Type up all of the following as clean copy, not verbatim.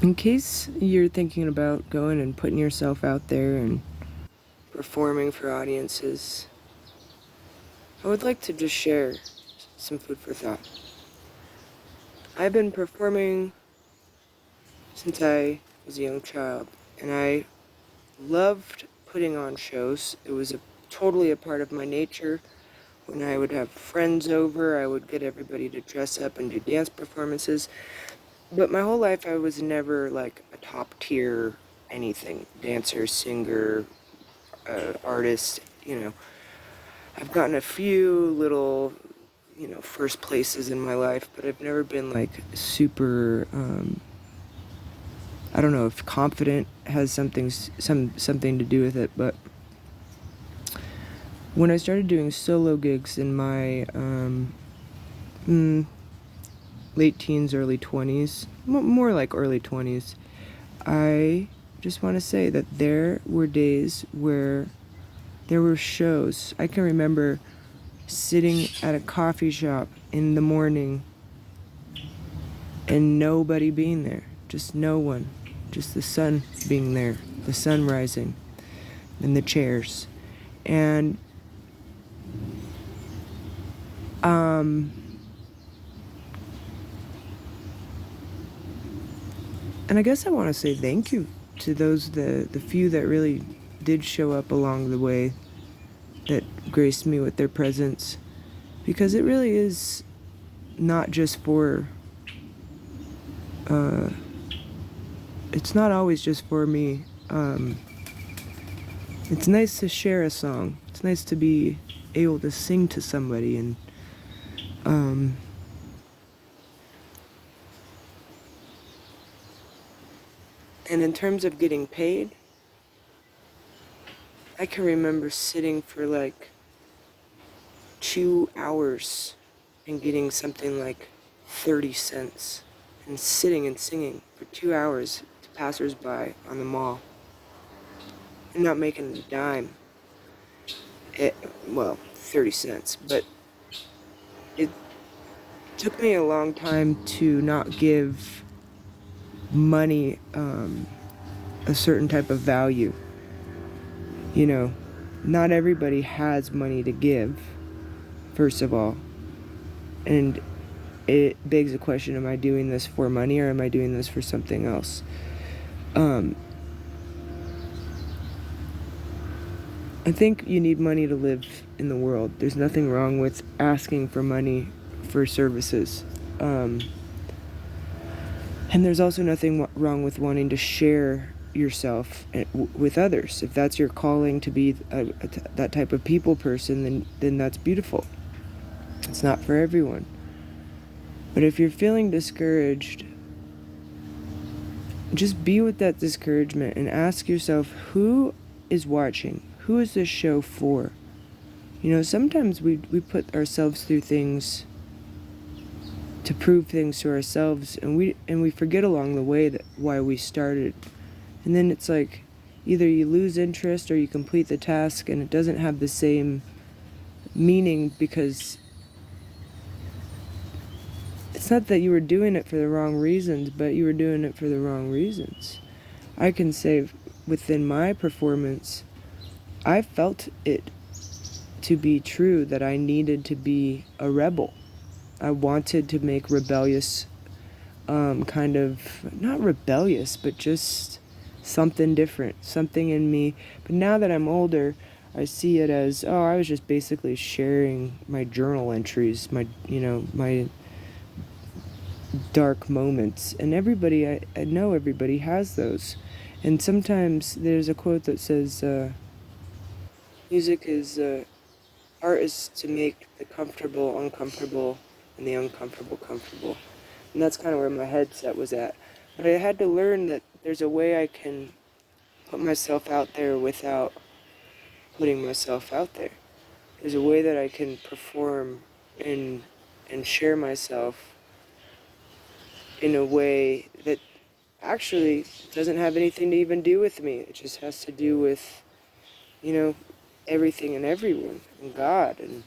In case you're thinking about going and putting yourself out there and performing for audiences, I would like to just share some food for thought. I've been performing since I was a young child, and I loved putting on shows. It was totally a part of my nature. When I would have friends over, I would get everybody to dress up and do dance performances. But my whole life, I was never like a top tier anything dancer, singer, artist. I've gotten a few little, first places in my life, but I've never been like super. I don't know if confident has something to do with it, but when I started doing solo gigs in my late teens, early 20s, more like early 20s, I just want to say that there were days where there were shows. I can remember sitting at a coffee shop in the morning and nobody being there, just no one, just the sun being there, the sun rising, and the chairs. And and I guess I want to say thank you to the few that really did show up along the way, that graced me with their presence, because it really is not just for it's not always just for me. It's nice to share a song. It's nice to be able to sing to somebody, um, and in terms of getting paid, I can remember sitting for like 2 hours and getting something like 30 cents, and sitting and singing for 2 hours to passersby on the mall and not making a dime. Well, 30 cents, but it took me a long time to not give money a certain type of value. You know, not everybody has money to give, first of all. And it begs the question, am I doing this for money or am I doing this for something else? I think you need money to live in the world. There's nothing wrong with asking for money for services. And there's also nothing wrong with wanting to share yourself with others. If that's your calling to be that type of people person, then that's beautiful. It's not for everyone. But if you're feeling discouraged, just be with that discouragement and ask yourself, who is watching? Who is this show for? Sometimes we put ourselves through things to prove things to ourselves, and we forget along the way that why we started. And then it's like either you lose interest or you complete the task and it doesn't have the same meaning, because it's not that you were doing it for the wrong reasons, but you were doing it for the wrong reasons. I can say within my performance, I felt it to be true that I needed to be a rebel. I wanted to make rebellious, kind of, not rebellious, but just something different, something in me. But now that I'm older, I see it as, oh, I was just basically sharing my journal entries, my dark moments. And I know everybody has those. And sometimes there's a quote that says, music is, art is to make the comfortable uncomfortable and the uncomfortable comfortable. And that's kind of where my headset was at. But I had to learn that there's a way I can put myself out there without putting myself out there. There's a way that I can perform and share myself in a way that actually doesn't have anything to even do with me. It just has to do with, you know, everything and everyone and God. And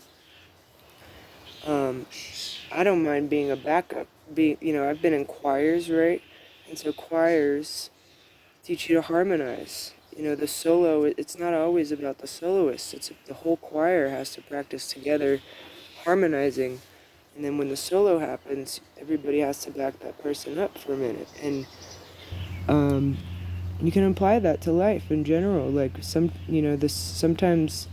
I don't mind being a backup. I've been in choirs, right? And so choirs teach you to harmonize. The solo, it's not always about the soloist. It's the whole choir has to practice together, harmonizing. And then when the solo happens, everybody has to back that person up for a minute. And you can apply that to life in general. Like sometimes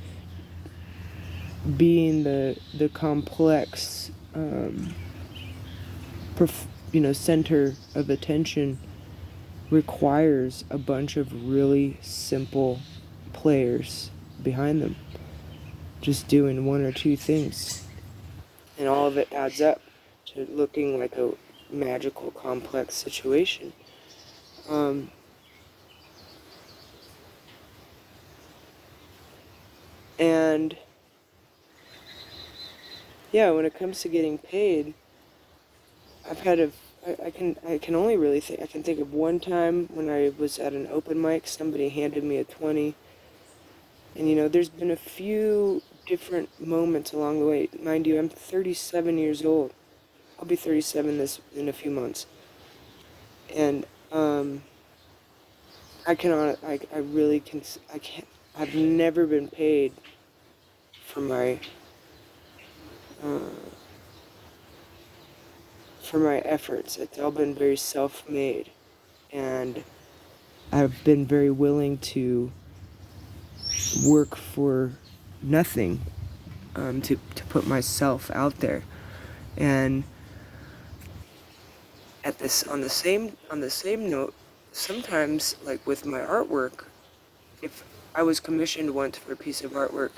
being the complex, center of attention requires a bunch of really simple players behind them, just doing one or two things, and all of it adds up to looking like a magical, complex situation. And yeah, when it comes to getting paid, I've had I can only really think, I can think of one time when I was at an open mic, somebody handed me a 20, and there's been a few different moments along the way. Mind you, I'm 37 years old. I'll be 37 in a few months. And I've never been paid for my efforts. It's all been very self-made, and I've been very willing to work for nothing, to put myself out there. And on the same note, sometimes, like with my artwork, if I was commissioned once for a piece of artwork,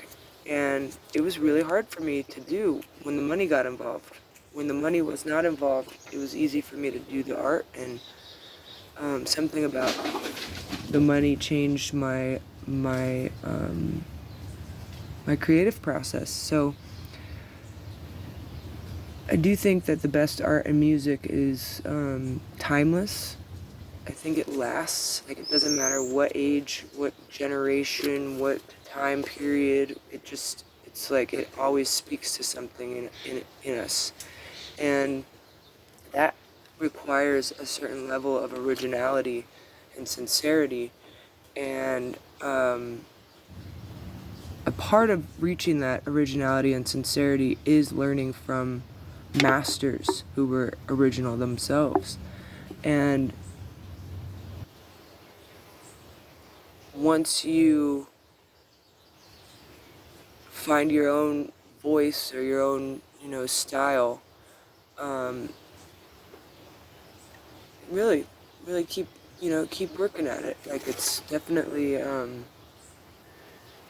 and it was really hard for me to do when the money got involved. When the money was not involved, it was easy for me to do the art, and something about the money changed my creative process. So I do think that the best art and music is timeless. I think it lasts. Like, it doesn't matter what age, what generation, what time period. It's like it always speaks to something in us. And that requires a certain level of originality and sincerity. And a part of reaching that originality and sincerity is learning from masters who were original themselves. And once you find your own voice or your own, style, really keep working at it. Like, it's definitely,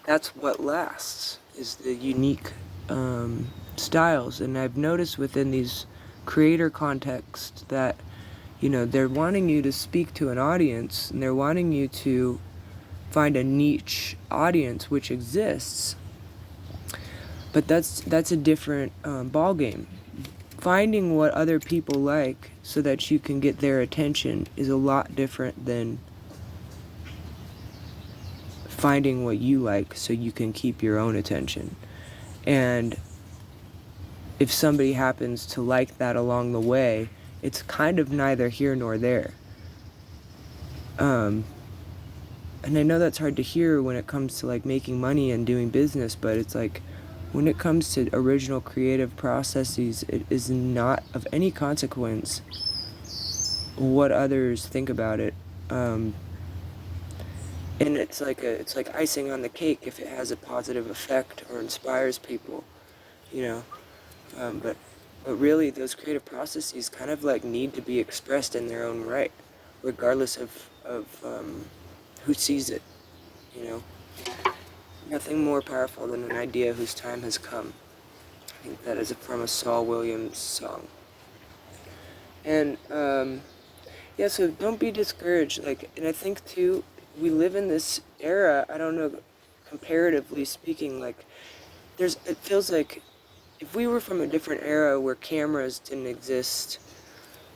that's what lasts, is the unique styles. And I've noticed within these creator contexts that, they're wanting you to speak to an audience, and they're wanting you to find a niche audience, which exists, but that's a different ball game. Finding what other people like so that you can get their attention is a lot different than finding what you like so you can keep your own attention. And if somebody happens to like that along the way, it's kind of neither here nor there. And I know that's hard to hear when it comes to like making money and doing business, but it's like, when it comes to original creative processes, it is not of any consequence what others think about it. And it's like icing on the cake if it has a positive effect or inspires people, but really those creative processes kind of like need to be expressed in their own right, regardless of who sees it. Nothing more powerful than an idea whose time has come. I think that is from a Saul Williams song. And so don't be discouraged. And I think too, we live in this era, I don't know, comparatively speaking, it feels like if we were from a different era where cameras didn't exist,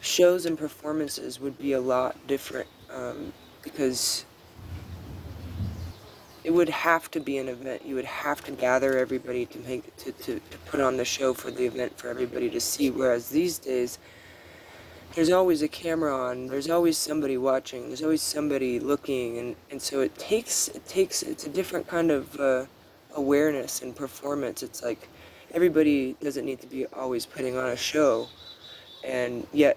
shows and performances would be a lot different, because it would have to be an event. You would have to gather everybody to put on the show for the event for everybody to see. Whereas these days, there's always a camera on, there's always somebody watching, there's always somebody looking, and so it's a different kind of awareness and performance. It's like everybody doesn't need to be always putting on a show, and yet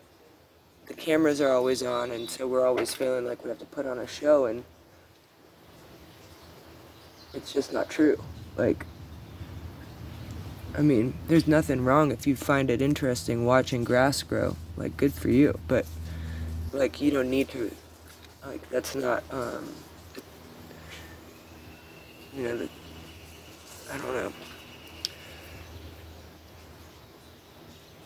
the cameras are always on, and so we're always feeling like we have to put on a show, and it's just not true. Like, I mean, there's nothing wrong if you find it interesting watching grass grow. Like, good for you. But, like, you don't need to, like, that's not, you know, I don't know.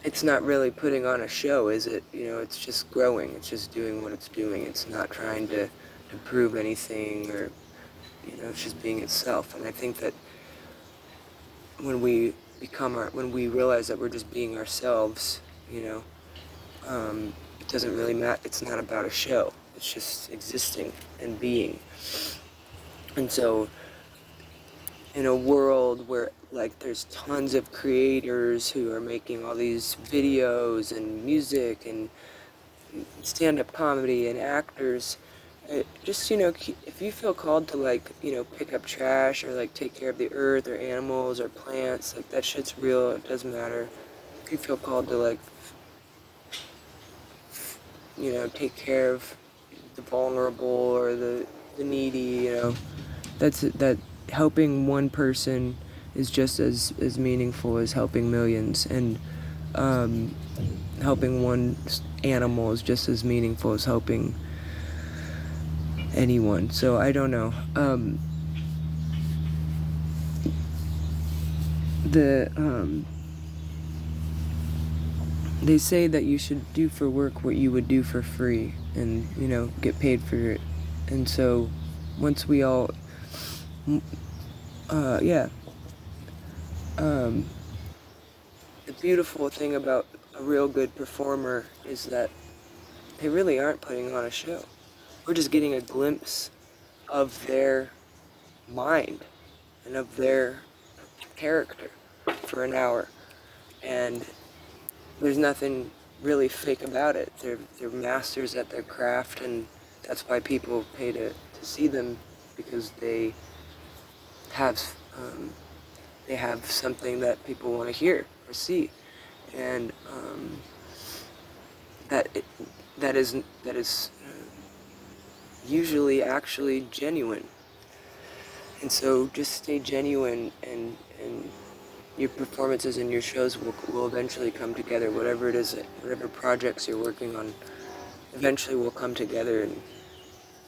It's not really putting on a show, is it? You know, it's just growing. It's just doing what it's doing. It's not trying to prove anything, or, you know, it's just being itself. And I think that when we when we realize that we're just being ourselves, you know, it doesn't really matter. It's not about a show. It's just existing and being. And so, in a world where, like, there's tons of creators who are making all these videos and music and stand-up comedy and actors, just, you know, if you feel called to, like, you know, pick up trash or, like, take care of the earth or animals or plants, like, that shit's real. It doesn't matter. If you feel called to, like, you know, take care of the vulnerable or the needy, you know, that helping one person is just as meaningful as helping millions, and helping one animal is just as meaningful as helping anyone. So I don't know. They say that you should do for work what you would do for free, and, you know, get paid for it. And so once we all, the beautiful thing about a real good performer is that they really aren't putting on a show. We're just getting a glimpse of their mind and of their character for an hour, and there's nothing really fake about it. They're masters at their craft, and that's why people pay to see them, because they have something that people want to hear or see, and that is usually actually genuine. And so just stay genuine, and your performances and your shows will eventually come together. Whatever it is, whatever projects you're working on, eventually will come together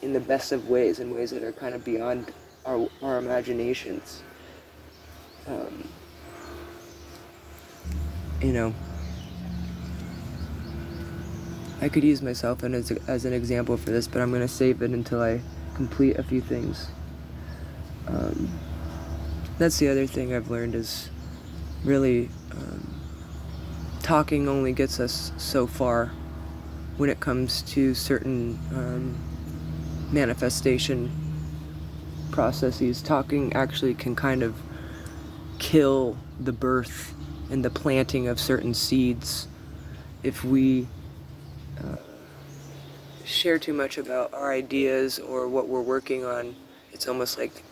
in the best of ways, in ways that are kind of beyond our imaginations. You know, I could use myself as an example for this, but I'm going to save it until I complete a few things. That's the other thing I've learned, is really talking only gets us so far when it comes to certain manifestation processes. Talking actually can kind of kill the birth and the planting of certain seeds. If we share too much about our ideas or what we're working on, it's almost like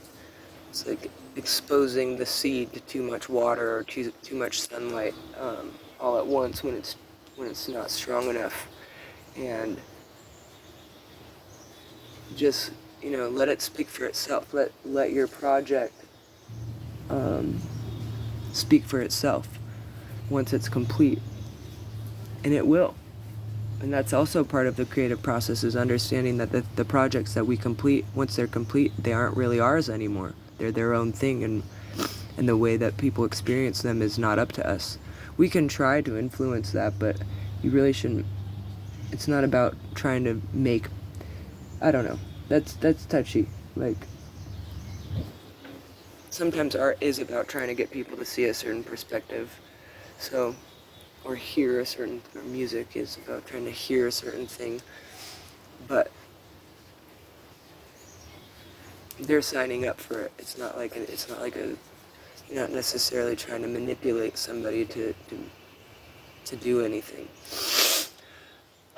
exposing the seed to too much water or too much sunlight all at once, when it's not strong enough. And just, you know, let it speak for itself. Let your project speak for itself once it's complete, and it will. And that's also part of the creative process, is understanding that the projects that we complete, once they're complete, they aren't really ours anymore. They're their own thing, and the way that people experience them is not up to us. We can try to influence that, but you really shouldn't. It's not about trying to make, I don't know, that's touchy. Like, sometimes art is about trying to get people to see a certain perspective, so, or hear a certain, or music is about trying to hear a certain thing, but they're signing up for it. It's not like you're not necessarily trying to manipulate somebody to do anything.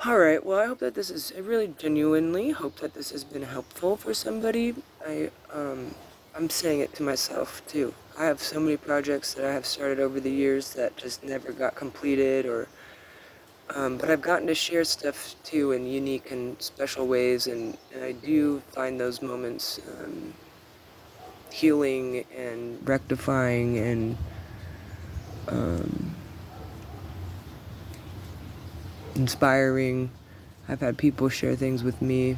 Alright, well, I hope that I really genuinely hope that this has been helpful for somebody. I'm saying it to myself too. I have so many projects that I have started over the years that just never got completed, but I've gotten to share stuff too in unique and special ways, and I do find those moments healing and rectifying and um, inspiring. I've had people share things with me,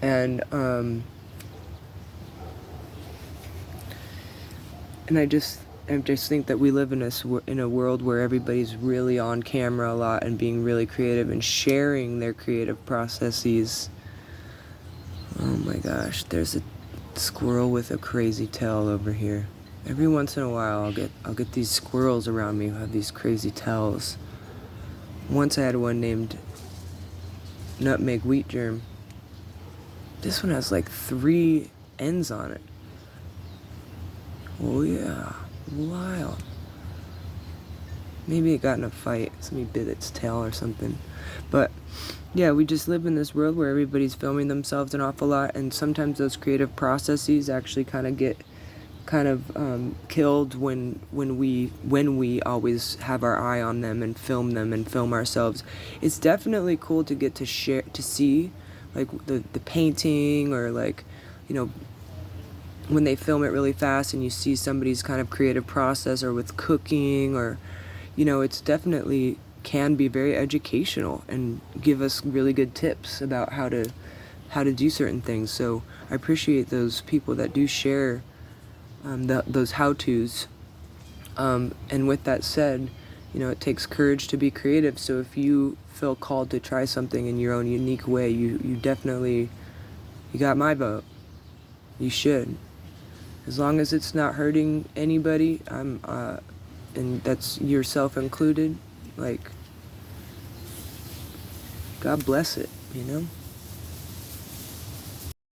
and and I just think that we live in a world where everybody's really on camera a lot and being really creative and sharing their creative processes. Oh my gosh, there's a squirrel with a crazy tail over here. Every once in a while I'll get these squirrels around me who have these crazy tails. Once I had one named Nutmeg Wheat Germ. This one has like 3 ends on it. Oh yeah, wild. Maybe it got in a fight. Somebody bit its tail or something. But yeah, we just live in this world where everybody's filming themselves an awful lot, and sometimes those creative processes actually get killed when we always have our eye on them and film ourselves. It's definitely cool to get to see like the painting, or like, you know, when they film it really fast and you see somebody's kind of creative process, or with cooking, or, you know, it's definitely can be very educational and give us really good tips about how to do certain things. So I appreciate those people that do share those how-tos. And with that said, you know, it takes courage to be creative. So if you feel called to try something in your own unique way, you definitely, you got my vote. You should. As long as it's not hurting anybody, and that's yourself included, like, God bless it, you know?